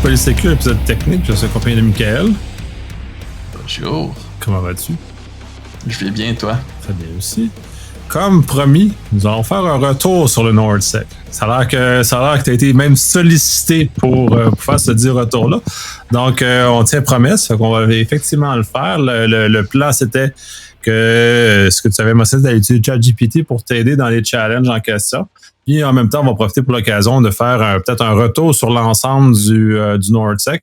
Polysécu, épisode technique. Je suis accompagné de Michael. Bonjour. Comment vas-tu? Je vais bien, toi? Très bien aussi. Comme promis, nous allons faire un retour sur le NORDSEC. Ça a l'air que tu as été même sollicité pour faire ce dit retour-là. Donc, on tient promesse, qu'on va effectivement le faire. Le plan, c'était que ce que tu avais mentionné, d'aller utiliser ChatGPT pour t'aider dans les challenges en question. Puis en même temps, on va profiter pour l'occasion de faire peut-être un retour sur l'ensemble du NORDSEC.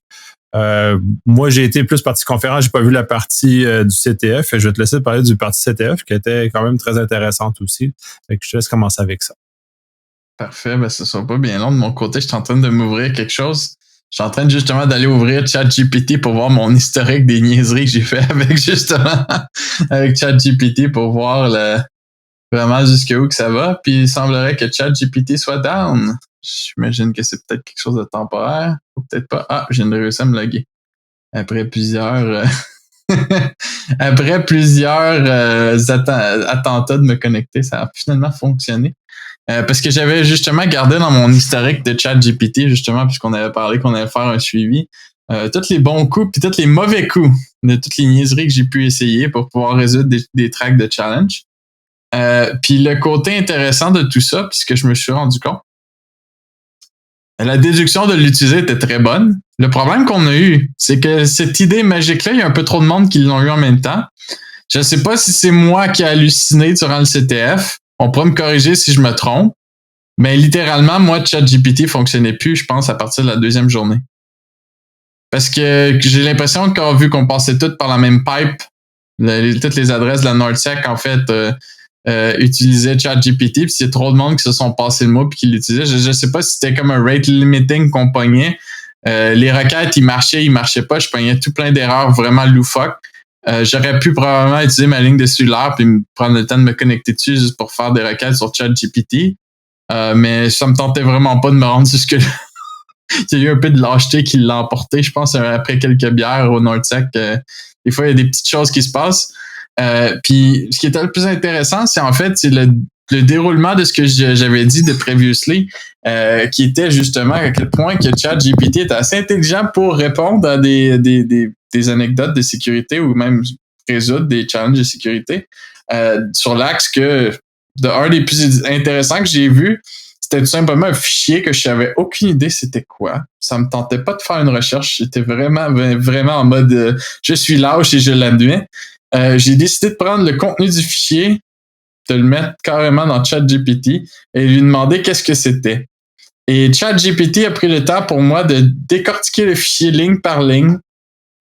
Moi, j'ai été plus partie conférence, j'ai pas vu la partie du CTF. Et je vais te laisser parler du parti CTF qui était quand même très intéressante aussi. Fait que je te laisse commencer avec ça. Parfait, ben ce sera pas bien long de mon côté. Je suis en train de m'ouvrir quelque chose. Je suis en train justement d'aller ouvrir ChatGPT pour voir mon historique des niaiseries que j'ai fait avec avec ChatGPT pour voir vraiment jusqu'où que ça va. Puis il semblerait que ChatGPT soit down. J'imagine que c'est peut-être quelque chose de temporaire. Ou peut-être pas. Ah, je viens de réussir à me loguer. Après plusieurs attentats de me connecter, ça a finalement fonctionné. Parce que j'avais justement gardé dans mon historique de ChatGPT, justement, puisqu'on avait parlé qu'on allait faire un suivi, tous les bons coups puis tous les mauvais coups de toutes les niaiseries que j'ai pu essayer pour pouvoir résoudre des tracks de challenge. Puis le côté intéressant de tout ça, puisque je me suis rendu compte, la déduction de l'utiliser était très bonne. Le problème qu'on a eu, c'est que cette idée magique-là, il y a un peu trop de monde qui l'ont eu en même temps. Je ne sais pas si c'est moi qui ai halluciné durant le CTF. On pourrait me corriger si je me trompe. Mais littéralement, moi, ChatGPT fonctionnait plus, je pense, à partir de la deuxième journée. Parce que j'ai l'impression que vu qu'on passait toutes par la même pipe, toutes les adresses de la NORDSEC, en fait, utilisaient ChatGPT, puis c'est trop de monde qui se sont passés le mot puis qui l'utilisaient. Je sais pas si c'était comme un rate limiting qu'on pognait. Les requêtes, ils marchaient pas. Je pognais tout plein d'erreurs vraiment loufoques. J'aurais pu probablement utiliser ma ligne de cellulaire puis me prendre le temps de me connecter dessus juste pour faire des requêtes sur ChatGPT. Mais ça me tentait vraiment pas de me rendre jusque-là. Il y a eu un peu de lâcheté qui l'a emporté, je pense, après quelques bières au NORDSEC. Des fois, il y a des petites choses qui se passent. Puis ce qui était le plus intéressant, c'est en fait c'est le déroulement de ce que j'avais dit de previously, qui était justement à quel point que ChatGPT est assez intelligent pour répondre à des anecdotes de sécurité ou même résoudre des challenges de sécurité, sur l'axe que un des plus intéressants que j'ai vu, c'était tout simplement un fichier que je savais aucune idée c'était quoi. Ça me tentait pas de faire une recherche. J'étais vraiment en mode je suis lâche et je l'admets. J'ai décidé de prendre le contenu du fichier, de le mettre carrément dans ChatGPT et lui demander qu'est-ce que c'était. Et ChatGPT a pris le temps pour moi de décortiquer le fichier ligne par ligne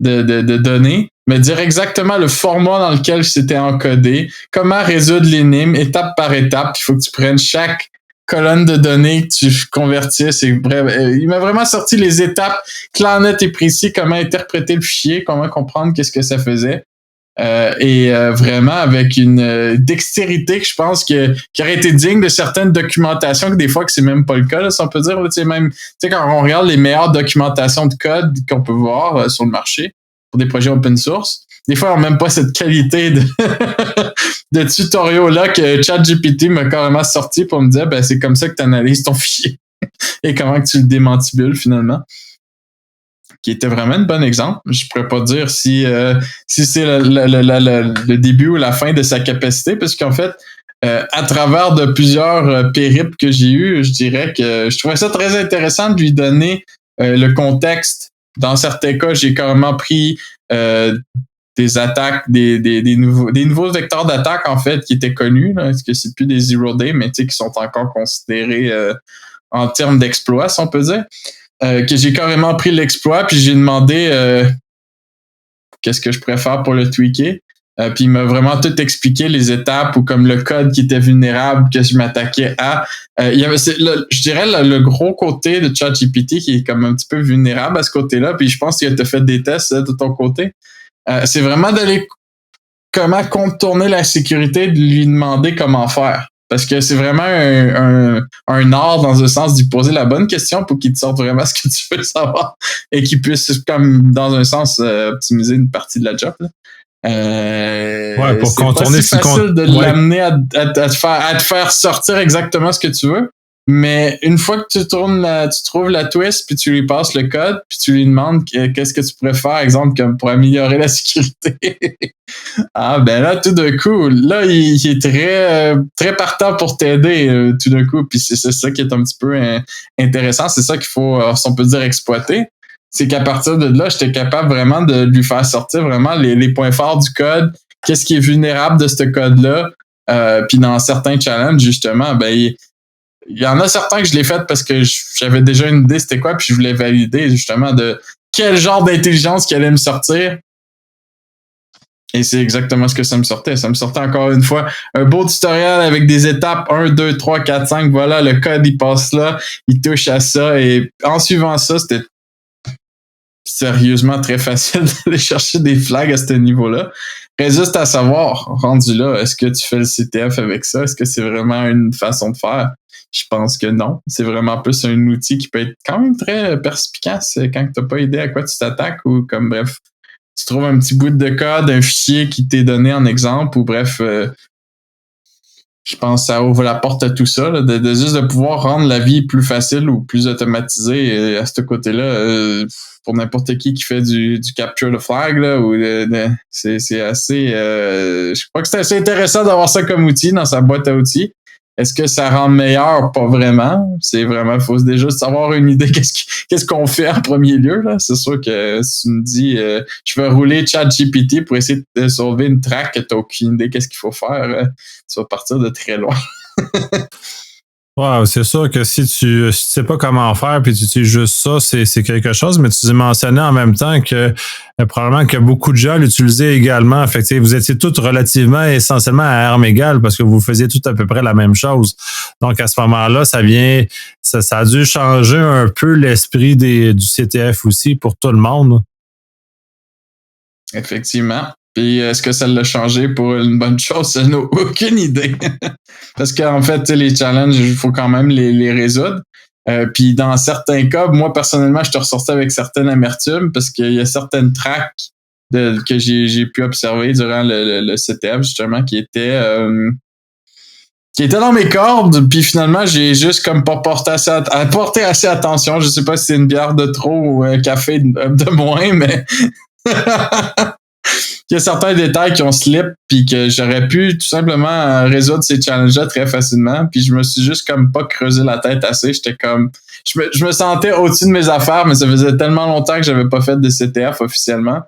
de données, me dire exactement le format dans lequel c'était encodé, comment résoudre l'énigme étape par étape. Il faut que tu prennes chaque colonne de données que tu convertisses. Il m'a vraiment sorti les étapes claires, nettes et précis, comment interpréter le fichier, comment comprendre qu'est-ce que ça faisait. Vraiment avec une dextérité que je pense qui aurait été digne de certaines documentations que des fois que c'est même pas le cas, là, si on peut dire. Tu sais, quand on regarde les meilleures documentations de code qu'on peut voir sur le marché pour des projets open source, des fois, on n'a même pas cette qualité de tutoriaux-là que ChatGPT m'a carrément sorti pour me dire c'est comme ça que tu analyses ton fichier et comment que tu le démantibules finalement. Qui était vraiment un bon exemple. Je pourrais pas dire si c'est le début ou la fin de sa capacité, parce qu'en fait, à travers de plusieurs périples que j'ai eu, je dirais que je trouvais ça très intéressant de lui donner le contexte. Dans certains cas, j'ai carrément pris des attaques, des nouveaux vecteurs d'attaque en fait qui étaient connus, là, parce que c'est plus des zero day, mais qui sont encore considérés en termes d'exploits, si on peut dire. Que j'ai carrément pris l'exploit, puis j'ai demandé qu'est-ce que je préfère pour le tweaker. Puis il m'a vraiment tout expliqué, les étapes ou comme le code qui était vulnérable que je m'attaquais à. Je dirais le gros côté de ChatGPT qui est comme un petit peu vulnérable à ce côté-là, puis je pense que tu as fait des tests de ton côté. C'est vraiment d'aller comment contourner la sécurité, de lui demander comment faire. Parce que c'est vraiment un art dans un sens d'y poser la bonne question pour qu'il te sorte vraiment ce que tu veux savoir et qu'il puisse, comme dans un sens, optimiser une partie de la job. Là. Pour c'est contourner, pas si facile de l'amener à te faire sortir exactement ce que tu veux. Mais une fois que tu trouves la twist, puis tu lui passes le code, puis tu lui demandes qu'est-ce que tu pourrais faire, exemple, comme pour améliorer la sécurité. Ah, ben là, tout d'un coup, là, il est très partant pour t'aider, tout d'un coup. Puis c'est ça qui est un petit peu intéressant. C'est ça qu'il faut, si on peut dire, exploiter. C'est qu'à partir de là, j'étais capable vraiment de lui faire sortir vraiment les points forts du code. Qu'est-ce qui est vulnérable de ce code-là? Puis dans certains challenges, justement, ben, il y en a certains que je l'ai fait parce que j'avais déjà une idée c'était quoi, puis je voulais valider justement de quel genre d'intelligence qui allait me sortir. Et c'est exactement ce que ça me sortait. Ça me sortait encore une fois un beau tutoriel avec des étapes 1, 2, 3, 4, 5. Voilà, le code, il passe là, il touche à ça. Et en suivant ça, c'était sérieusement très facile d'aller chercher des flags à ce niveau-là. Reste juste à savoir, rendu là, est-ce que tu fais le CTF avec ça? Est-ce que c'est vraiment une façon de faire? Je pense que non. C'est vraiment plus un outil qui peut être quand même très perspicace quand tu n'as pas idée à quoi tu t'attaques ou comme bref, tu trouves un petit bout de code, un fichier qui t'est donné en exemple ou bref, je pense que ça ouvre la porte à tout ça, là, de juste de pouvoir rendre la vie plus facile ou plus automatisée à ce côté-là. Pour n'importe qui fait du capture the flag, là, ou c'est assez... je crois que c'est assez intéressant d'avoir ça comme outil dans sa boîte à outils. Est-ce que ça rend meilleur? Pas vraiment. C'est vraiment, il faut déjà savoir une idée qu'est-ce qu'on fait en premier lieu, là. C'est sûr que si tu me dis, je vais rouler ChatGPT pour essayer de sauver une track que t'as aucune idée qu'est-ce qu'il faut faire, tu vas partir de très loin. Ouais, c'est sûr que si tu sais pas comment faire puis tu utilises juste ça, c'est quelque chose, mais tu mentionnais en même temps que probablement que beaucoup de gens l'utilisaient également. Fait que vous étiez tous relativement essentiellement à armes égales parce que vous faisiez tout à peu près la même chose. Donc à ce moment-là, ça a dû changer un peu l'esprit du CTF aussi pour tout le monde. Effectivement. Puis est-ce que ça l'a changé pour une bonne chose? Ça n'a aucune idée. Parce qu'en fait, les challenges, il faut quand même les résoudre. Puis dans certains cas, moi personnellement, je te ressortais avec certaines amertumes parce qu'il y a certaines tracks que j'ai pu observer durant le CTF, justement, qui étaient dans mes cordes, puis finalement, j'ai juste comme pas porté assez attention. Je sais pas si c'est une bière de trop ou un café de moins, mais il y a certains détails qui ont slip puis que j'aurais pu tout simplement résoudre ces challenges-là très facilement. Puis je me suis juste comme pas creusé la tête assez. J'étais comme je me sentais au-dessus de mes affaires, mais ça faisait tellement longtemps que j'avais pas fait de CTF officiellement.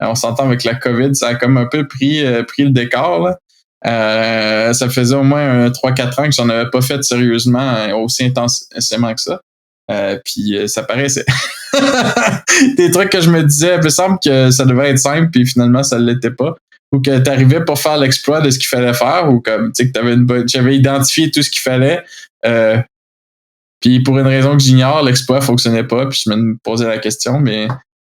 On s'entend avec la COVID, ça a comme un peu pris le décor, là. Ça faisait au moins 3-4 ans que j'en avais pas fait sérieusement aussi intensément que ça. Puis ça paraissait des trucs que je me disais, il me semble que ça devait être simple, puis finalement ça ne l'était pas. Ou que tu arrivais pour faire l'exploit de ce qu'il fallait faire, ou comme tu sais que j'avais identifié tout ce qu'il fallait. Puis pour une raison que j'ignore, l'exploit fonctionnait pas, puis je me posais la question, mais.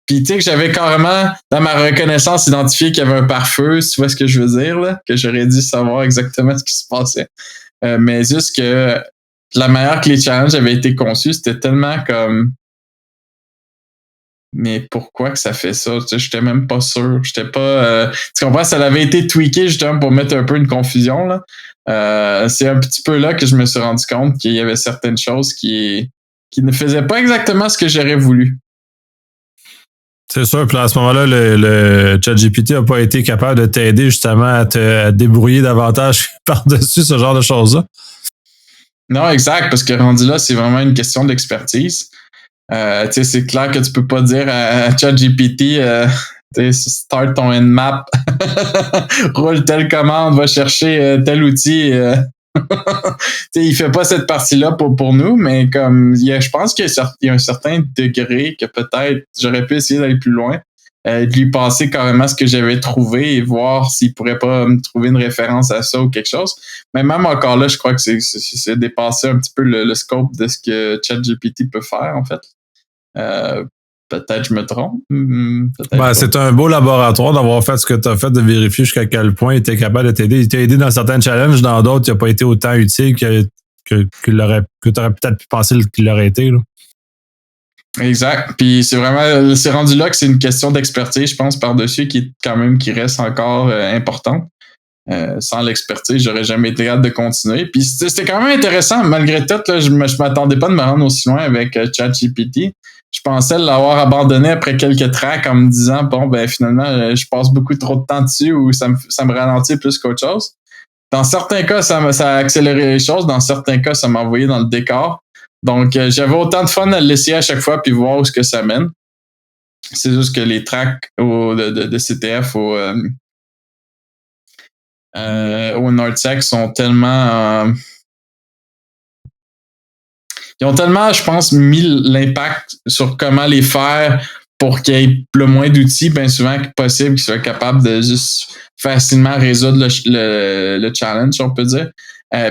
Puis tu sais que j'avais carrément, dans ma reconnaissance, identifié qu'il y avait un pare-feu, si tu vois ce que je veux dire, là, que j'aurais dû savoir exactement ce qui se passait. Mais juste que la manière que les challenges avaient été conçus, c'était tellement comme. Mais pourquoi que ça fait ça? Tu sais, j'étais même pas sûr. J'étais pas. Tu comprends? Ça avait été tweaké justement pour mettre un peu une confusion, là. C'est un petit peu là que je me suis rendu compte qu'il y avait certaines choses qui ne faisaient pas exactement ce que j'aurais voulu. C'est sûr, puis à ce moment-là, le ChatGPT n'a pas été capable de t'aider justement à te débrouiller davantage par-dessus ce genre de choses-là. Non, exact, parce que rendu là, c'est vraiment une question d'expertise. Tu sais, c'est clair que tu peux pas dire à ChatGPT start ton Nmap, roule telle commande, va chercher tel outil. Il fait pas cette partie-là pour nous, mais comme je pense qu'il y a un certain degré que peut-être j'aurais pu essayer d'aller plus loin, de lui passer carrément ce que j'avais trouvé et voir s'il pourrait pas me trouver une référence à ça ou quelque chose. Mais même encore là, je crois que c'est dépasser un petit peu le scope de ce que ChatGPT peut faire, en fait. Peut-être je me trompe. C'est un beau laboratoire d'avoir fait ce que tu as fait, de vérifier jusqu'à quel point il était capable de t'aider. Il t'a aidé dans certains challenges, dans d'autres, il n'a pas été autant utile que tu aurais peut-être pu penser qu'il l'aurait été. Là. Exact. Puis c'est rendu là que c'est une question d'expertise, je pense, par-dessus, qui reste encore importante. Sans l'expertise, j'aurais jamais été capable de continuer. Puis c'était quand même intéressant, malgré tout. Là, je m'attendais pas de me rendre aussi loin avec ChatGPT. Je pensais l'avoir abandonné après quelques tracks en me disant bon ben finalement je passe beaucoup trop de temps dessus ou ça me ralentit plus qu'autre chose. Dans certains cas, ça a accéléré les choses. Dans certains cas, ça m'a envoyé dans le décor. Donc, j'avais autant de fun à l'essayer à chaque fois puis voir où ce que ça mène. C'est juste que les tracks de CTF au NordSec sont tellement... ils ont tellement, je pense, mis l'impact sur comment les faire pour qu'il y ait le moins d'outils, bien souvent que possible, qui soient capables de juste facilement résoudre le challenge, on peut dire.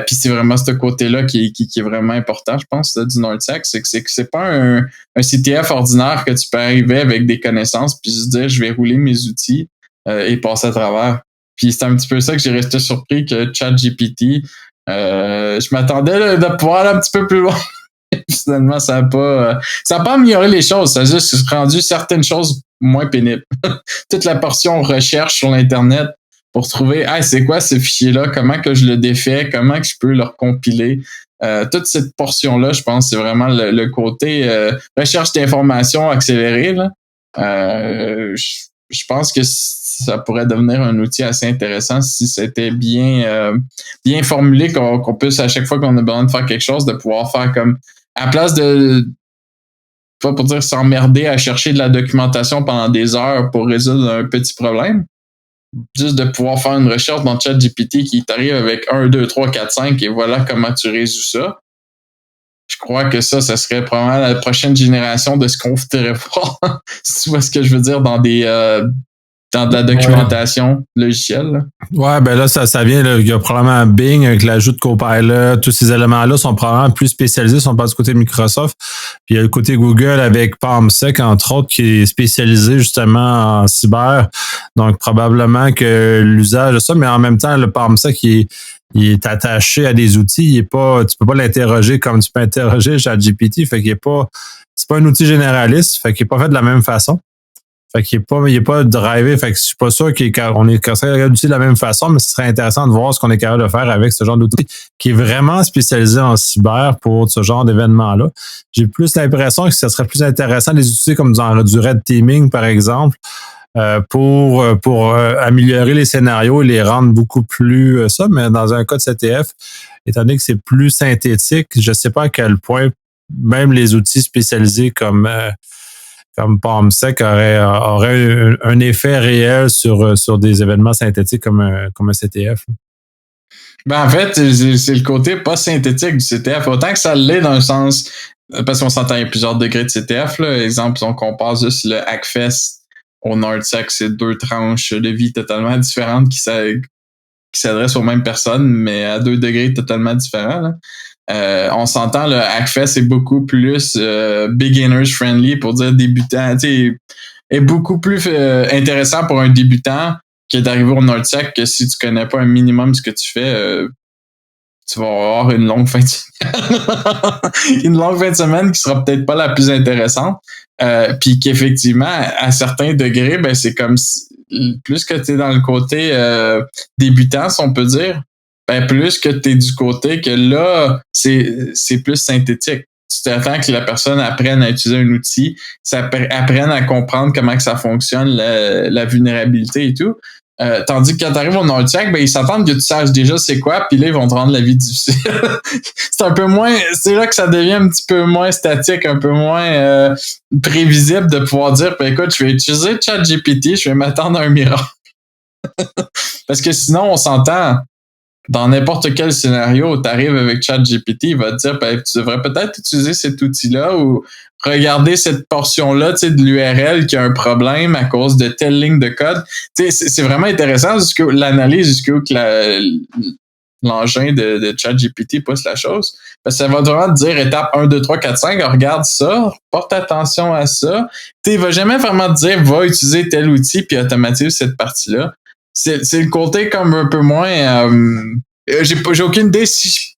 Puis c'est vraiment ce côté-là qui est vraiment important, je pense, du NordSec, c'est que c'est pas un CTF ordinaire que tu peux arriver avec des connaissances puis se dire je vais rouler mes outils et passer à travers. Puis c'est un petit peu ça que j'ai resté surpris que ChatGPT, je m'attendais de pouvoir aller un petit peu plus loin. Finalement, ça a pas amélioré les choses. Ça a juste rendu certaines choses moins pénibles. Toute la portion recherche sur l'Internet pour trouver, c'est quoi ce fichier-là? Comment que je le défais? Comment que je peux le recompiler? Toute cette portion-là, je pense, c'est vraiment le côté recherche d'informations accélérée. Là. Je pense que ça pourrait devenir un outil assez intéressant si c'était bien formulé, qu'on puisse, à chaque fois qu'on a besoin de faire quelque chose, de pouvoir faire comme à place de, pas pour dire s'emmerder à chercher de la documentation pendant des heures pour résoudre un petit problème, juste de pouvoir faire une recherche dans ChatGPT qui t'arrive avec 1, 2, 3, 4, 5 et voilà comment tu résous ça. Je crois que ça serait probablement la prochaine génération de ce qu'on voudrait voir. Si tu vois ce que je veux dire dans de la documentation logicielle. Là. Ouais, ben là, ça vient, là, il y a probablement Bing avec l'ajout de Copilot, tous ces éléments-là sont probablement plus spécialisés, sont pas du côté Microsoft. Puis il y a le côté Google avec PalmSec, entre autres, qui est spécialisé justement en cyber. Donc, probablement que l'usage de ça, mais en même temps, le PalmSec, il est attaché à des outils. Tu peux pas l'interroger comme tu peux interroger ChatGPT. Fait qu'il c'est pas un outil généraliste. Fait qu'il est pas fait de la même façon. Fait qu'il est pas drivé. Fait que je suis pas sûr qu'on est capable d'utiliser de la même façon, mais ce serait intéressant de voir ce qu'on est capable de faire avec ce genre d'outil qui est vraiment spécialisé en cyber pour ce genre d'événement-là. J'ai plus l'impression que ce serait plus intéressant de les utiliser comme dans du red teaming, par exemple, pour améliorer les scénarios et les rendre beaucoup plus mais dans un cas de CTF, étant donné que c'est plus synthétique, je sais pas à quel point même les outils spécialisés comme PalmSec aurait un effet réel sur des événements synthétiques comme un CTF. Ben en fait, c'est le côté pas synthétique du CTF. Autant que ça l'est dans le sens, parce qu'on s'entend, il y a plusieurs degrés de CTF. Là. Exemple, si on compare juste le Hackfest au NordSec, c'est 2 tranches de vie totalement différentes qui s'adressent aux mêmes personnes, mais à 2 degrés totalement différents. Là. On s'entend, le Hackfest est beaucoup plus beginners friendly pour dire débutant, est beaucoup plus intéressant pour un débutant que d'arriver au NordSec, que si tu connais pas un minimum ce que tu fais, tu vas avoir une longue fin de semaine. Une longue fin de semaine qui sera peut-être pas la plus intéressante. Puis qu'effectivement, à certains degrés, ben c'est comme plus que tu es dans le côté débutant, si on peut dire, ben plus que tu es du côté que là, c'est plus synthétique. Tu t'attends que la personne apprenne à utiliser un outil, apprenne à comprendre comment que ça fonctionne, la vulnérabilité et tout. Tandis que quand tu arrives au NordSec, ben ils s'attendent que tu saches déjà c'est quoi, puis là, ils vont te rendre la vie difficile. C'est là que ça devient un petit peu moins statique, un peu moins prévisible de pouvoir dire, ben écoute, je vais utiliser ChatGPT, je vais m'attendre à un miracle. Parce que sinon, on s'entend, dans n'importe quel scénario, tu arrives avec ChatGPT, il va te dire, ben, tu devrais peut-être utiliser cet outil-là ou regarder cette portion-là, tu sais, de l'URL qui a un problème à cause de telle ligne de code. Tu sais, c'est vraiment intéressant l'analyse jusqu'où l'engin de ChatGPT pousse la chose. Parce que ça va vraiment te dire étape 1, 2, 3, 4, 5, regarde ça, porte attention à ça. Tu sais, il va jamais vraiment te dire, va utiliser tel outil puis automatise cette partie-là. C'est le côté comme un peu moins... j'ai aucune idée si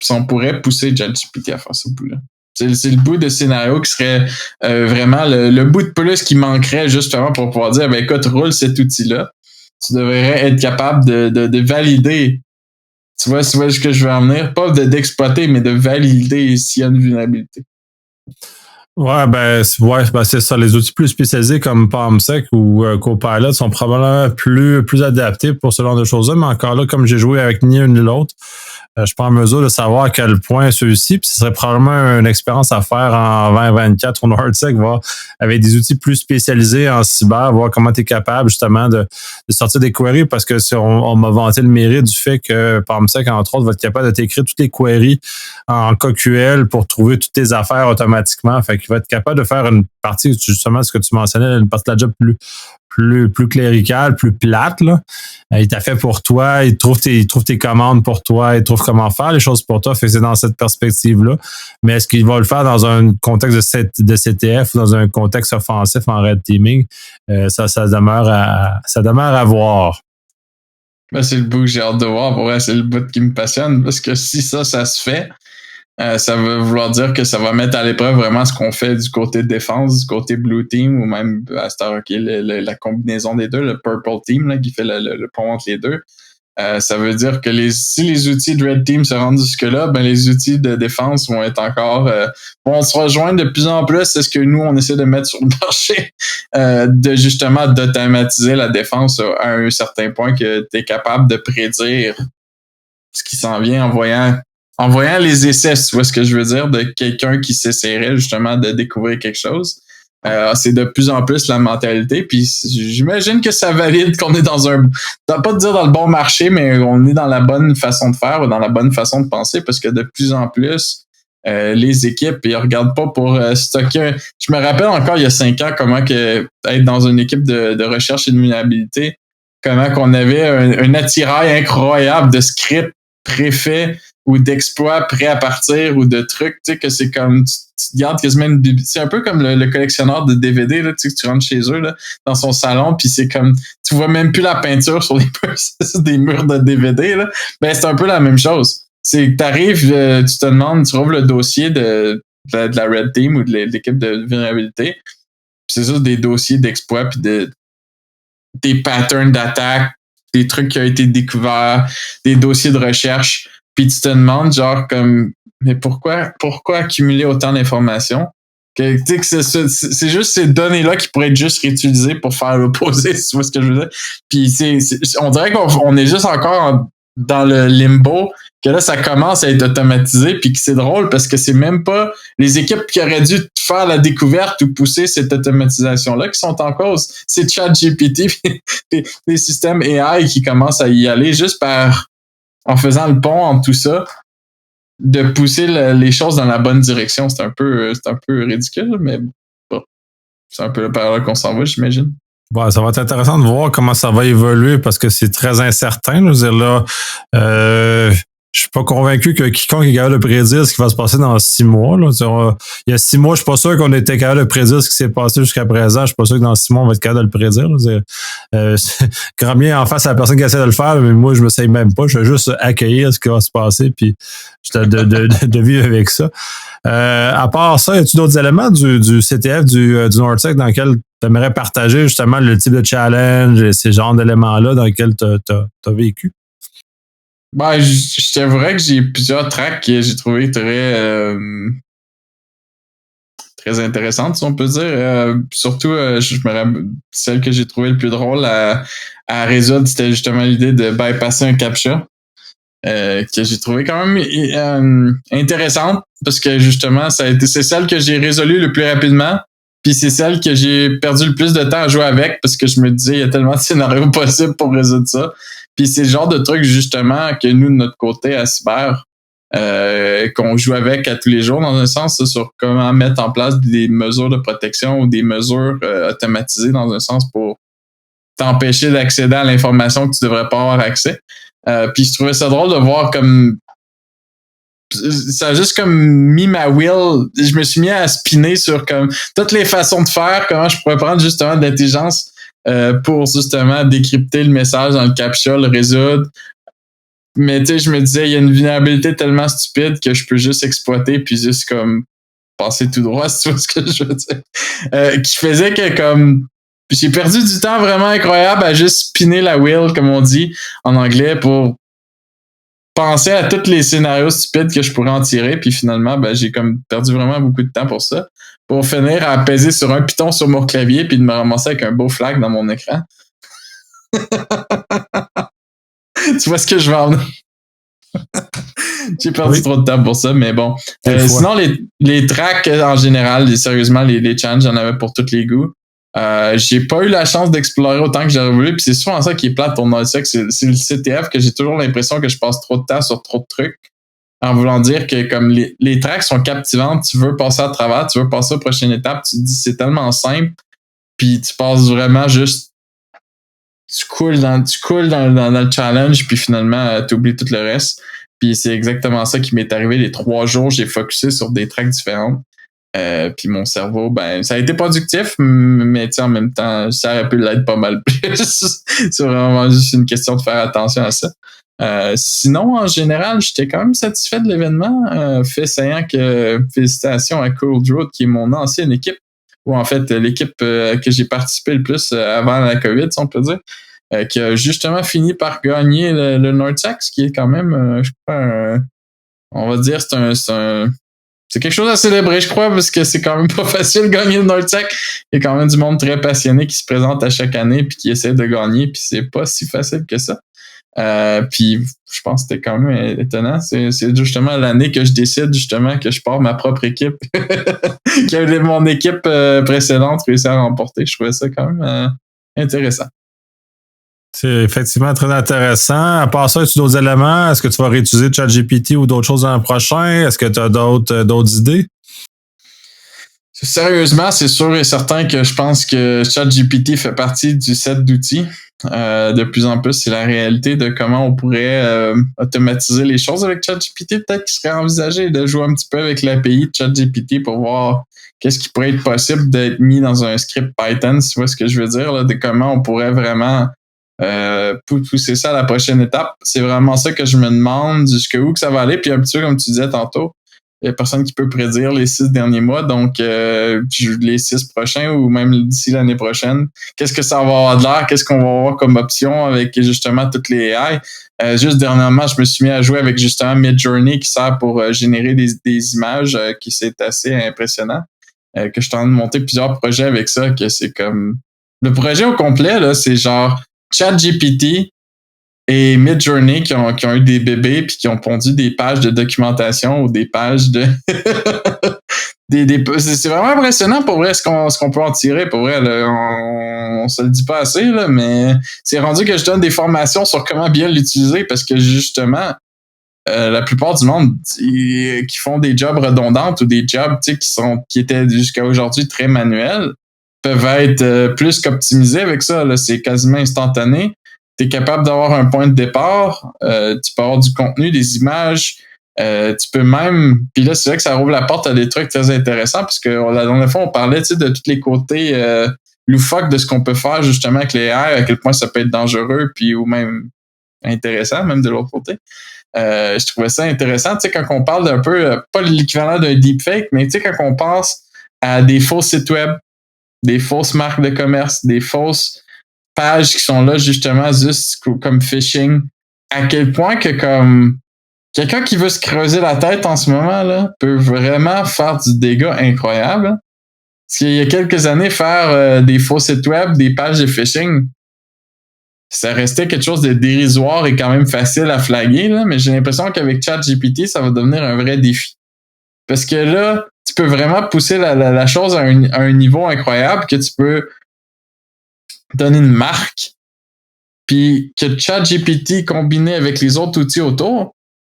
on pourrait pousser ChatGPT à faire ce bout-là. C'est le bout de scénario qui serait vraiment le bout de plus qui manquerait justement pour pouvoir dire, ben écoute, roule cet outil-là. tu devrais être capable de valider. Tu vois ce que je veux en venir? Pas d'exploiter, mais de valider s'il y a une vulnérabilité. Ben c'est ça. Les outils plus spécialisés comme PalmSec ou Copilot sont probablement plus adaptés pour ce genre de choses-là, mais encore là, comme j'ai joué avec ni un ni l'autre, je suis pas en mesure de savoir à quel point ceux-ci, puis ce serait probablement une expérience à faire en 2024 au NordSec, voir avec des outils plus spécialisés en cyber, voir comment tu es capable justement de sortir des queries, parce que on m'a vanté le mérite du fait que PalmSec, entre autres, va être capable de t'écrire toutes les queries en KQL pour trouver toutes tes affaires automatiquement. Fait qu'il va être capable de faire une partie, justement, ce que tu mentionnais, une partie de la job plus cléricale, plus plate, là. Il t'a fait pour toi, il trouve tes commandes pour toi, il trouve comment faire les choses pour toi. Fait que c'est dans cette perspective-là. Mais est-ce qu'il va le faire dans un contexte de CTF ou dans un contexte offensif en red teaming? Ça demeure à voir. Ben, c'est le bout que j'ai hâte de voir. Pour vrai, c'est le bout qui me passionne, parce que si ça se fait, ça veut vouloir dire que ça va mettre à l'épreuve vraiment ce qu'on fait du côté de défense, du côté blue team, ou même à cette heure, la combinaison des deux, le purple team là, qui fait le pont entre les deux. Ça veut dire que si les outils de red team se rendent jusque-là, ben les outils de défense vont être encore vont se rejoindre de plus en plus. C'est ce que nous, on essaie de mettre sur le marché, de justement d'automatiser la défense à un certain point que tu es capable de prédire ce qui s'en vient en voyant les essais, tu vois ce que je veux dire, de quelqu'un qui s'essaierait justement de découvrir quelque chose. C'est de plus en plus la mentalité, puis j'imagine que ça valide qu'on est pas de dire dans le bon marché, mais on est dans la bonne façon de faire ou dans la bonne façon de penser, parce que de plus en plus, les équipes, ils regardent pas pour stocker. Je me rappelle encore il y a 5 ans comment que être dans une équipe de recherche et de vulnérabilité, comment qu'on avait un attirail incroyable de scripts préfaits ou d'exploits prêts à partir ou de trucs, tu sais, que c'est comme tu gardes quasiment c'est un peu comme le collectionneur de DVD, là, tu sais, que tu rentres chez eux, là, dans son salon, puis c'est comme, tu vois même plus la peinture sur des murs de DVD, là. Ben, c'est un peu la même chose. C'est que t'arrives, tu te demandes, tu ouvres le dossier de la Red Team ou de l'équipe de vulnérabilité, c'est juste des dossiers d'exploits puis des patterns d'attaque, des trucs qui ont été découverts, des dossiers de recherche, puis tu te demandes genre comme, mais pourquoi accumuler autant d'informations? Que c'est juste ces données-là qui pourraient être juste réutilisées pour faire l'opposé, si tu vois ce que je veux dire. Puis on dirait qu'on est juste encore dans le limbo, que là, ça commence à être automatisé, puis que c'est drôle parce que c'est même pas les équipes qui auraient dû faire la découverte ou pousser cette automatisation-là qui sont en cause. C'est ChatGPT, les systèmes AI qui commencent à y aller juste en faisant le pont entre tout ça, de pousser les choses dans la bonne direction. C'est un peu ridicule, mais bon, c'est un peu le parallèle qu'on s'en va, j'imagine. Bon, ça va être intéressant de voir comment ça va évoluer parce que c'est très incertain. Je veux dire, là, je suis pas convaincu que quiconque est capable de prédire ce qui va se passer dans 6 mois. Là. Il y a 6 mois, je suis pas sûr qu'on était capable de prédire ce qui s'est passé jusqu'à présent. Je suis pas sûr que dans 6 mois, on va être capable de le prédire. Grand bien en face à la personne qui essaie de le faire, mais moi, je me sais même pas. Je vais juste accueillir ce qui va se passer puis de vivre avec ça. À part ça, y a-tu d'autres éléments du CTF, du NordSec dans lequel tu aimerais partager justement le type de challenge et ces genres d'éléments-là dans lesquels tu as vécu? Ben, je t'avouerais que j'ai plusieurs tracks que j'ai trouvé très intéressantes, si on peut dire. Surtout, je me rappelle, celle que j'ai trouvé le plus drôle à résoudre, c'était justement l'idée de bypasser un CAPTCHA. Que j'ai trouvé quand même intéressante parce que justement, c'est celle que j'ai résolue le plus rapidement. Puis c'est celle que j'ai perdu le plus de temps à jouer avec parce que je me disais, il y a tellement de scénarios possibles pour résoudre ça. Puis c'est le genre de truc justement que nous, de notre côté à Cyber, qu'on joue avec à tous les jours dans un sens, sur comment mettre en place des mesures de protection ou des mesures automatisées dans un sens pour t'empêcher d'accéder à l'information que tu devrais pas avoir accès. Puis je trouvais ça drôle de voir comme ça a juste comme mis ma wheel, je me suis mis à spinner sur comme toutes les façons de faire, comment je pourrais prendre justement de l'intelligence pour justement décrypter le message dans le CAPTCHA, le résoudre. Mais tu sais, je me disais, il y a une vulnérabilité tellement stupide que je peux juste exploiter puis juste comme passer tout droit, si tu vois ce que je veux dire. Qui faisait que comme J'ai perdu du temps vraiment incroyable à juste spinner la wheel, comme on dit en anglais, pour penser à tous les scénarios stupides que je pourrais en tirer, puis finalement, ben, j'ai comme perdu vraiment beaucoup de temps pour ça, pour finir à peser sur un piton sur mon clavier, puis de me ramasser avec un beau flag dans mon écran. Tu vois ce que je veux en venir? J'ai perdu trop de temps pour ça, mais bon. Sinon, les tracks, en général, sérieusement, les challenges, j'en avais pour tous les goûts. J'ai pas eu la chance d'explorer autant que j'aurais voulu, puis c'est souvent ça qui est plate pour NordSec, c'est le CTF que j'ai toujours l'impression que je passe trop de temps sur trop de trucs, en voulant dire que comme les tracks sont captivantes, tu veux passer à travers, tu veux passer aux prochaines étapes, tu te dis c'est tellement simple, puis tu passes vraiment juste tu coules dans le challenge, puis finalement tu oublies tout le reste. Puis c'est exactement ça qui m'est arrivé les 3 jours, j'ai focusé sur des tracks différentes. Puis mon cerveau, ben, ça a été productif, mais en même temps, ça aurait pu l'être pas mal plus. C'est vraiment juste une question de faire attention à ça. Sinon, en général, j'étais quand même satisfait de l'événement. Fait saillant que félicitations à Cold Road, qui est mon ancienne équipe, ou en fait l'équipe que j'ai participé le plus avant la COVID, si on peut dire, qui a justement fini par gagner le NordSec, ce qui est quand même, je crois, on va dire, c'est quelque chose à célébrer, je crois, parce que c'est quand même pas facile de gagner le NordSec. Il y a quand même du monde très passionné qui se présente à chaque année puis qui essaie de gagner, puis c'est pas si facile que ça. Puis je pense que c'était quand même étonnant. C'est justement l'année que je décide justement que je pars ma propre équipe. Que mon équipe précédente réussit à remporter. Je trouvais ça quand même intéressant. C'est effectivement très intéressant. À part ça, as-tu d'autres éléments? Est-ce que tu vas réutiliser ChatGPT ou d'autres choses l'an prochain? Est-ce que tu as d'autres idées? Sérieusement, c'est sûr et certain que je pense que ChatGPT fait partie du set d'outils. De plus en plus, c'est la réalité de comment on pourrait automatiser les choses avec ChatGPT. Peut-être qu'il serait envisagé de jouer un petit peu avec l'API de ChatGPT pour voir qu'est-ce qui pourrait être possible d'être mis dans un script Python, si tu vois ce que je veux dire, là, de comment on pourrait vraiment pousser ça à la prochaine étape. C'est vraiment ça que je me demande, jusqu'où que ça va aller. Puis un petit peu comme tu disais tantôt, il n'y a personne qui peut prédire les 6 derniers mois, donc les 6 prochains ou même d'ici l'année prochaine. Qu'est-ce que ça va avoir de l'air? Qu'est-ce qu'on va avoir comme option avec justement toutes les AI? Juste dernièrement, je me suis mis à jouer avec justement Midjourney qui sert pour générer des images qui c'est assez impressionnant. Que je suis en train de monter plusieurs projets avec ça, que c'est comme... Le projet au complet, là, c'est genre ChatGPT et Midjourney qui ont eu des bébés puis qui ont pondu des pages de documentation ou des pages de c'est vraiment impressionnant pour vrai ce qu'on peut en tirer pour vrai là, on se le dit pas assez là, mais c'est rendu que je donne des formations sur comment bien l'utiliser parce que justement la plupart du monde qui font des jobs redondantes ou des jobs qui étaient jusqu'à aujourd'hui très manuels peuvent être plus qu'optimisés avec ça là, c'est quasiment instantané. Tu es capable d'avoir un point de départ, tu peux avoir du contenu, des images, tu peux même... Puis là, c'est vrai que ça ouvre la porte à des trucs très intéressants parce que la dernière fois, on parlait de tous les côtés loufoques de ce qu'on peut faire justement avec les AI, à quel point ça peut être dangereux puis ou même intéressant, même de l'autre côté. Je trouvais ça intéressant, tu sais, quand on parle d'un peu, pas l'équivalent d'un deepfake, mais tu sais, quand on pense à des faux sites web, des fausses marques de commerce, des fausses pages qui sont là justement juste comme phishing, à quel point que comme quelqu'un qui veut se creuser la tête en ce moment là peut vraiment faire du dégât incroyable. Parce qu'il y a quelques années, faire des faux sites web, des pages de phishing, ça restait quelque chose de dérisoire et quand même facile à flaguer, là, mais j'ai l'impression qu'avec ChatGPT, ça va devenir un vrai défi. Parce que là, tu peux vraiment pousser la chose à un niveau incroyable que tu peux donner une marque, puis que ChatGPT combiné avec les autres outils autour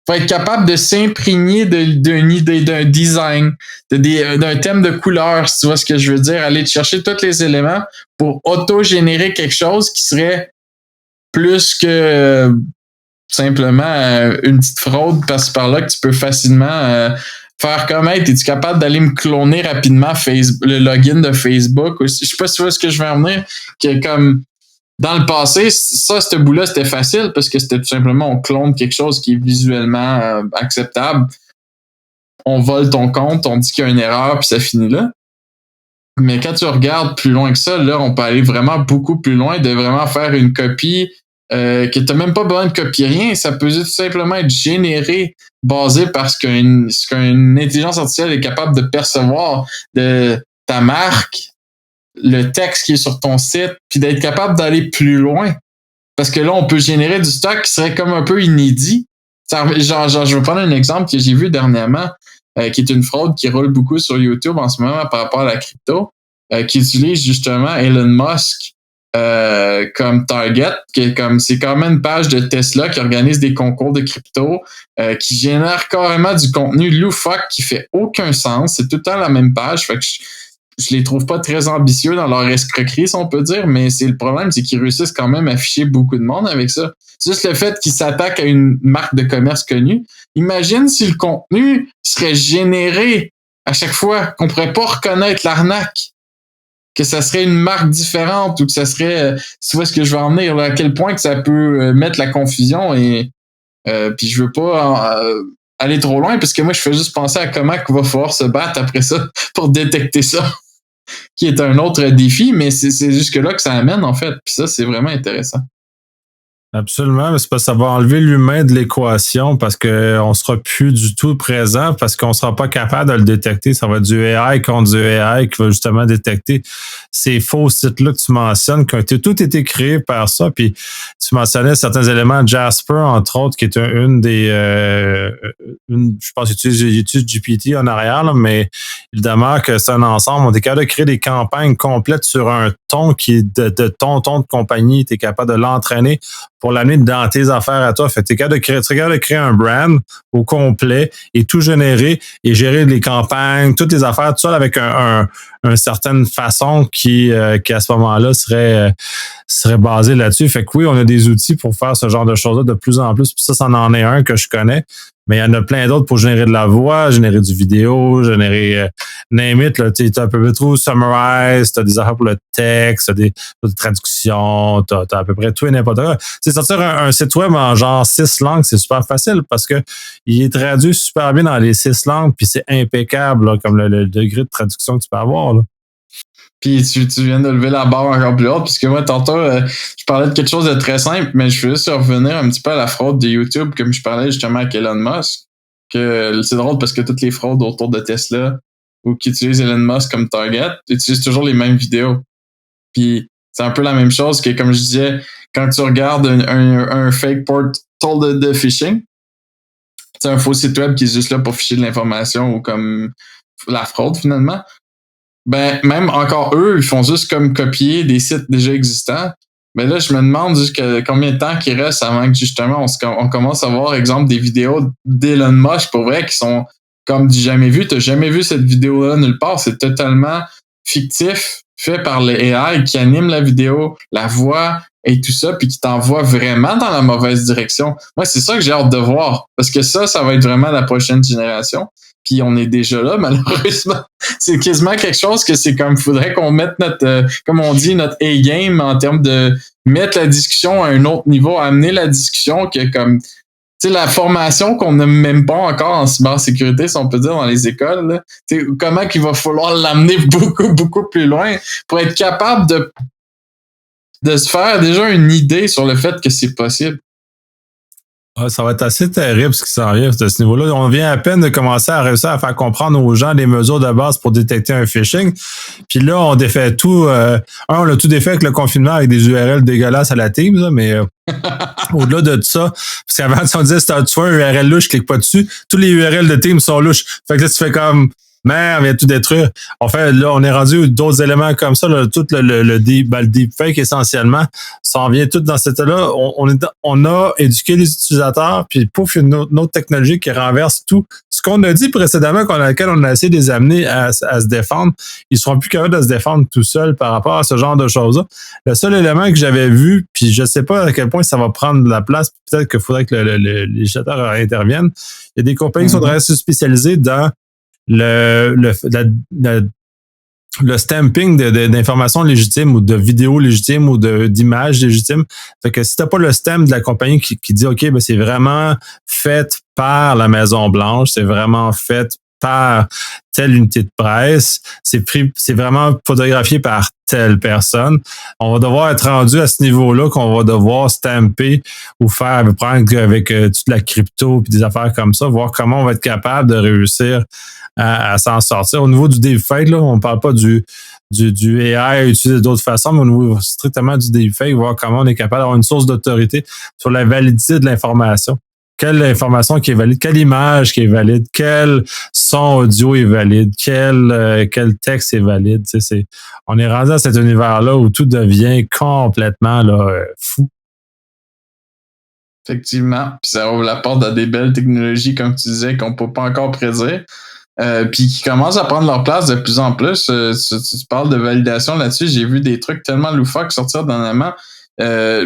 va être capable de s'imprégner d'une idée, d'un design, d'un thème de couleur, si tu vois ce que je veux dire, aller chercher tous les éléments pour auto-générer quelque chose qui serait plus que simplement une petite fraude par-ci par-là que tu peux facilement faire comme hey, es-tu capable d'aller me cloner rapidement le login de Facebook? Je sais pas si tu vois ce que je veux en venir, que comme dans le passé, ça, ce bout-là, c'était facile parce que c'était tout simplement on clone quelque chose qui est visuellement acceptable. On vole ton compte, on dit qu'il y a une erreur, puis ça finit là. Mais quand tu regardes plus loin que ça, là, on peut aller vraiment beaucoup plus loin, de vraiment faire une copie que t'as même pas besoin de copier rien. Ça peut tout simplement être généré, basé par ce qu'une intelligence artificielle est capable de percevoir de ta marque, le texte qui est sur ton site, puis d'être capable d'aller plus loin. Parce que là, on peut générer du stock qui serait comme un peu inédit. Genre, je vais prendre un exemple que j'ai vu dernièrement, qui est une fraude qui roule beaucoup sur YouTube en ce moment par rapport à la crypto, qui utilise justement Elon Musk comme target, c'est quand même une page de Tesla qui organise des concours de crypto, qui génère carrément du contenu loufoque qui fait aucun sens. C'est tout le temps la même page. Fait que je les trouve pas très ambitieux dans leur escroquerie, si on peut dire, mais c'est le problème, c'est qu'ils réussissent quand même à afficher beaucoup de monde avec ça. C'est juste le fait qu'ils s'attaquent à une marque de commerce connue. Imagine si le contenu serait généré à chaque fois, qu'on pourrait pas reconnaître l'arnaque, que ça serait une marque différente ou que ça serait, tu vois ce que je veux en venir, là, à quel point que ça peut mettre la confusion et puis je veux pas aller trop loin parce que moi je fais juste penser à comment il va falloir se battre après ça pour détecter ça. Qui est un autre défi, mais c'est jusque-là que ça amène, en fait. Puis ça, c'est vraiment intéressant. Absolument, mais c'est parce que ça va enlever l'humain de l'équation parce qu'on sera plus du tout présent, parce qu'on sera pas capable de le détecter. Ça va être du AI contre du AI qui va justement détecter ces faux sites-là que tu mentionnes, qui ont tout été créés par ça. Puis tu mentionnais certains éléments, Jasper, entre autres, qui est une des je pense qu'il utilise GPT en arrière, là, mais évidemment que c'est un ensemble. On est capable de créer des campagnes complètes sur un ton qui est de ton de compagnie. Tu es capable de l'entraîner pour l'amener dans tes affaires à toi. Fait que tu es capable de créer un brand au complet et tout générer et gérer les campagnes, toutes les affaires, tout ça avec une certaine façon qui à ce moment-là serait basé là-dessus. Fait que oui, on a des outils pour faire ce genre de choses-là de plus en plus. Puis ça en est un que je connais. Mais il y en a plein d'autres pour générer de la voix, générer du vidéo, générer name it, là, t'as un peu trop summarize, t'as des affaires pour le texte, t'as des traductions, t'as à peu près tout et n'importe quoi. C'est sortir un site web en genre 6 langues, c'est super facile parce que il est traduit super bien dans les 6 langues, puis c'est impeccable, là, comme le degré de traduction que tu peux avoir, là. Puis tu viens de lever la barre encore plus haute, puisque moi, tantôt, je parlais de quelque chose de très simple, mais je veux juste revenir un petit peu à la fraude de YouTube, comme je parlais justement avec Elon Musk, que c'est drôle parce que toutes les fraudes autour de Tesla ou qui utilisent Elon Musk comme target utilisent toujours les mêmes vidéos. Puis c'est un peu la même chose que, comme je disais, quand tu regardes un fake portal de phishing, c'est un faux site web qui est juste là pour ficher de l'information ou comme la fraude finalement. Ben, même encore eux, ils font juste comme copier des sites déjà existants. Mais là, je me demande jusqu'à combien de temps qu'il reste avant que justement on commence à voir, exemple, des vidéos d'Elon Musk pour vrai qui sont comme du jamais vu. T'as jamais vu cette vidéo-là nulle part. C'est totalement fictif, fait par les AI qui animent la vidéo, la voix et tout ça, puis qui t'envoie vraiment dans la mauvaise direction. Moi, c'est ça que j'ai hâte de voir. Parce que ça va être vraiment la prochaine génération. Puis on est déjà là, malheureusement. C'est quasiment quelque chose que c'est comme, faudrait qu'on mette notre, comme on dit, notre A-game en termes de mettre la discussion à un autre niveau, amener la discussion que comme, tu sais, la formation qu'on n'a même pas encore en cybersécurité, si on peut dire, dans les écoles, là, comment qu'il va falloir l'amener beaucoup, beaucoup plus loin pour être capable de se faire déjà une idée sur le fait que c'est possible. Ah, ça va être assez terrible ce qui s'en vient à ce niveau-là. On vient à peine de commencer à réussir à faire comprendre aux gens les mesures de base pour détecter un phishing. Puis là, on défait tout. On a tout défait avec le confinement avec des URL dégueulasses à la Teams, là, mais au-delà de ça, parce qu'avant, on disait, si tu vois un URL louche, je clique pas dessus. Tous les URL de Teams sont louches. Fait que là, tu fais comme... Merde, on vient tout détruire. En fait, là, on est rendu d'autres éléments comme ça, là, tout le deepfake essentiellement, ça en vient tout dans cet état-là. On a éduqué les utilisateurs, puis pouf, une autre technologie qui renverse tout. Ce qu'on a dit précédemment, laquelle on a essayé de les amener à se défendre, ils seront plus capables de se défendre tout seuls par rapport à ce genre de choses-là. Le seul élément que j'avais vu, puis je sais pas à quel point ça va prendre de la place, peut-être qu'il faudrait que le législateur intervienne. Il y a des compagnies qui sont très spécialisées dans le stamping d'informations légitimes ou de vidéos légitimes ou d'images légitimes. Fait que si t'as pas le stamp de la compagnie qui dit OK, ben c'est vraiment fait par la Maison Blanche, c'est vraiment fait telle unité de presse, c'est vraiment photographié par telle personne. On va devoir être rendu à ce niveau-là qu'on va devoir stamper ou prendre avec toute la crypto puis des affaires comme ça, voir comment on va être capable de réussir à s'en sortir. Au niveau du deepfake, là, on parle pas du AI utilisé d'autres façons, mais au niveau strictement du deepfake, voir comment on est capable d'avoir une source d'autorité sur la validité de l'information. Quelle information qui est valide, quelle image qui est valide, quel son audio est valide, quel texte est valide. On est rendu à cet univers-là où tout devient complètement fou. Effectivement. Puis ça ouvre la porte à des belles technologies, comme tu disais, qu'on peut pas encore prédire. Puis qui commencent à prendre leur place de plus en plus. Tu parles de validation là-dessus. J'ai vu des trucs tellement loufoques sortir dernièrement. Pas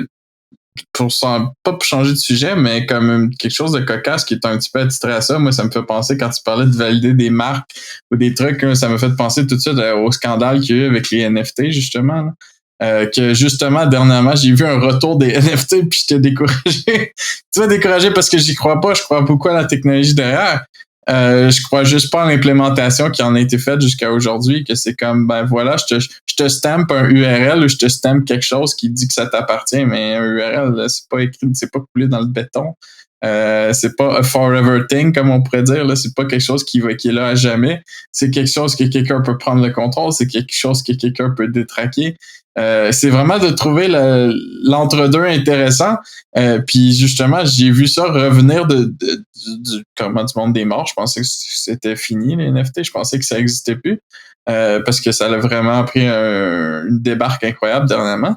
pour changer de sujet, mais comme quelque chose de cocasse qui est un petit peu attitré à ça. Moi, ça me fait penser, quand tu parlais de valider des marques ou des trucs, ça me fait penser tout de suite au scandale qu'il y a eu avec les NFT, justement. Que justement, dernièrement, j'ai vu un retour des NFT puis j'étais découragé. Tu vas découragé parce que j'y crois pas. Je crois beaucoup à la technologie derrière. Je crois juste pas à l'implémentation qui en a été faite jusqu'à aujourd'hui, que c'est comme, ben voilà, je te stamp un URL ou je te stamp quelque chose qui dit que ça t'appartient, mais un URL, là, c'est pas écrit, c'est pas coulé dans le béton. C'est pas a forever thing, comme on pourrait dire, là. C'est pas quelque chose qui est là à jamais. C'est quelque chose que quelqu'un peut prendre le contrôle, c'est quelque chose que quelqu'un peut détraquer. C'est vraiment de trouver l'entre-deux intéressant. Puis justement, j'ai vu ça revenir du monde des morts. Je pensais que c'était fini, les NFT. Je pensais que ça n'existait plus. Parce que ça a vraiment pris une débarque incroyable dernièrement.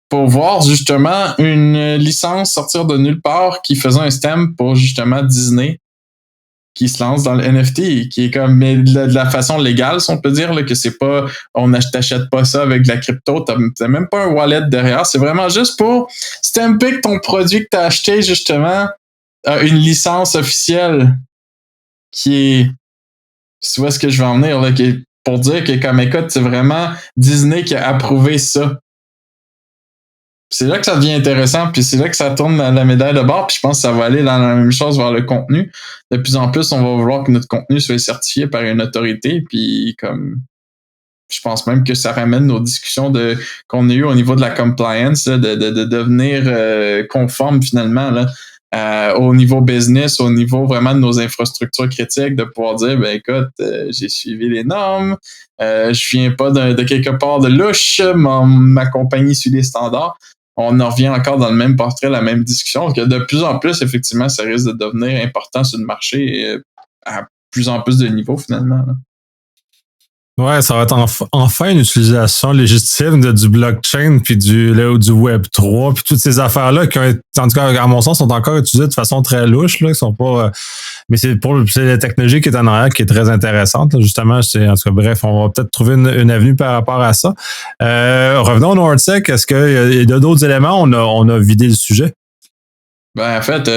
Pour voir justement une licence sortir de nulle part qui faisait un stem pour justement Disney, qui se lance dans le NFT, qui est comme, mais de la façon légale, si on peut dire, là, que c'est pas, t'achètes pas ça avec de la crypto, t'as même pas un wallet derrière, c'est vraiment juste pour stamper que ton produit que t'as acheté, justement, a une licence officielle qui est, tu vois ce que je veux en venir, là, qui est pour dire que, comme écoute, c'est vraiment Disney qui a approuvé ça. C'est là que ça devient intéressant, puis c'est là que ça tourne la médaille de bord, puis je pense que ça va aller dans la même chose vers le contenu. De plus en plus, on va vouloir que notre contenu soit certifié par une autorité, puis comme je pense même que ça ramène nos discussions qu'on a eues au niveau de la compliance, là, de devenir conforme finalement là, au niveau business, au niveau vraiment de nos infrastructures critiques, de pouvoir dire, ben écoute, j'ai suivi les normes, je viens pas de quelque part de louche, ma compagnie suit les standards. On en revient encore dans le même portrait, la même discussion, que de plus en plus, effectivement, ça risque de devenir important sur le marché à plus en plus de niveaux, finalement. Là. Ouais, ça va être enfin une utilisation légitime du blockchain puis du Web3 puis toutes ces affaires-là qui ont été, en tout cas, à mon sens, sont encore utilisées de façon très louche, là, qui sont pas, mais c'est la technologie qui est en arrière qui est très intéressante, là, justement. En tout cas, bref, on va peut-être trouver une avenue par rapport à ça. Revenons au NordSec. Est-ce qu'il y a d'autres éléments? On a vidé le sujet. Ben, en fait,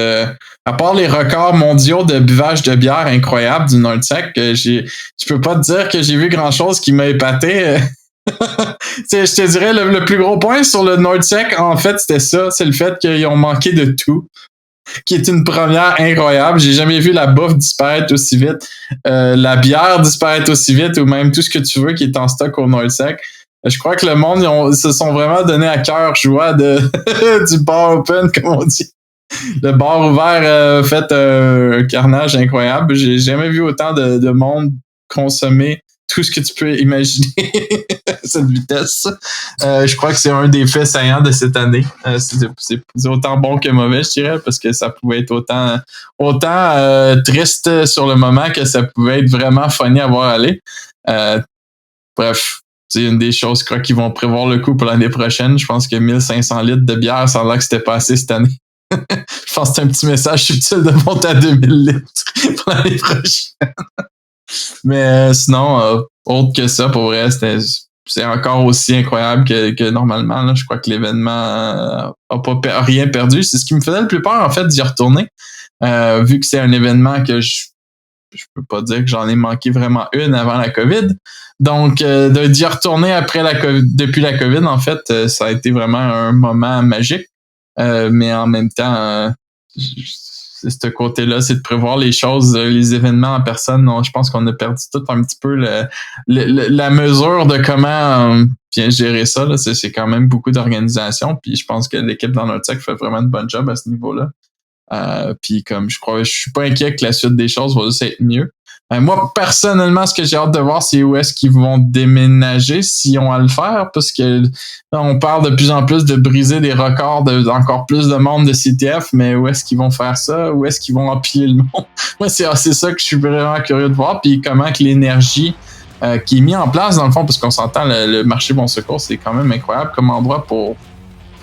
à part les records mondiaux de buvage de bière incroyables du NordSec, je peux pas te dire que j'ai vu grand-chose qui m'a épaté. Je te dirais, le plus gros point sur le NordSec, en fait, c'était ça. C'est le fait qu'ils ont manqué de tout, qui est une première incroyable. J'ai jamais vu la bouffe disparaître aussi vite, la bière disparaître aussi vite, ou même tout ce que tu veux qui est en stock au NordSec. Je crois que le monde, ils se sont vraiment donné à cœur joie du bar open, comme on dit. Le bar ouvert fait un carnage incroyable. J'ai jamais vu autant de monde consommer tout ce que tu peux imaginer à cette vitesse. Je crois que c'est un des faits saillants de cette année. C'est autant bon que mauvais, je dirais, parce que ça pouvait être autant triste sur le moment que ça pouvait être vraiment funny à voir aller. Bref, c'est une des choses, je crois qu'ils vont prévoir le coup pour l'année prochaine. Je pense que 1500 litres de bière, ça a l'air que c'était pas assez cette année. Je pense que c'est un petit message subtil de monter à 2000 litres pour l'année prochaine. Mais sinon, autre que ça, pour vrai, c'est encore aussi incroyable que normalement. Là. Je crois que l'événement a pas rien perdu. C'est ce qui me faisait le plus peur, en fait, d'y retourner. Vu que c'est un événement que je peux pas dire que j'en ai manqué vraiment une avant la COVID. Donc, d'y retourner depuis la COVID, en fait, ça a été vraiment un moment magique. Mais en même temps, c'est ce côté-là, c'est de prévoir les choses, les événements en personne. Je pense qu'on a perdu tout un petit peu la mesure de comment bien gérer ça. Là. C'est quand même beaucoup d'organisation. Puis je pense que l'équipe dans notre tech fait vraiment de bon job à ce niveau-là. Puis comme je suis pas inquiet que la suite des choses va juste être mieux. Moi, personnellement, ce que j'ai hâte de voir, c'est où est-ce qu'ils vont déménager, s'ils ont à le faire, parce que là, on parle de plus en plus de briser des records d'encore plus de monde de CTF, mais où est-ce qu'ils vont faire ça? Où est-ce qu'ils vont empiler le monde? Moi, c'est ça que je suis vraiment curieux de voir, puis comment que l'énergie qui est mise en place, dans le fond, parce qu'on s'entend, le marché Bon Secours, c'est quand même incroyable comme endroit pour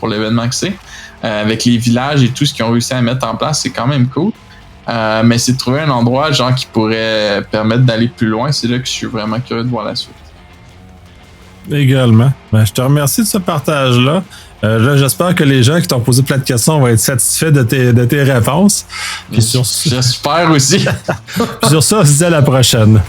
l'événement que c'est. Avec les villages et tout ce qu'ils ont réussi à mettre en place, c'est quand même cool. Mais c'est de trouver un endroit genre qui pourrait permettre d'aller plus loin. C'est là que je suis vraiment curieux de voir la suite. Également. Je te remercie de ce partage-là. Là, j'espère que les gens qui t'ont posé plein de questions vont être satisfaits de tes réponses. Puis j'espère aussi. Puis sur ça, on se dit à la prochaine.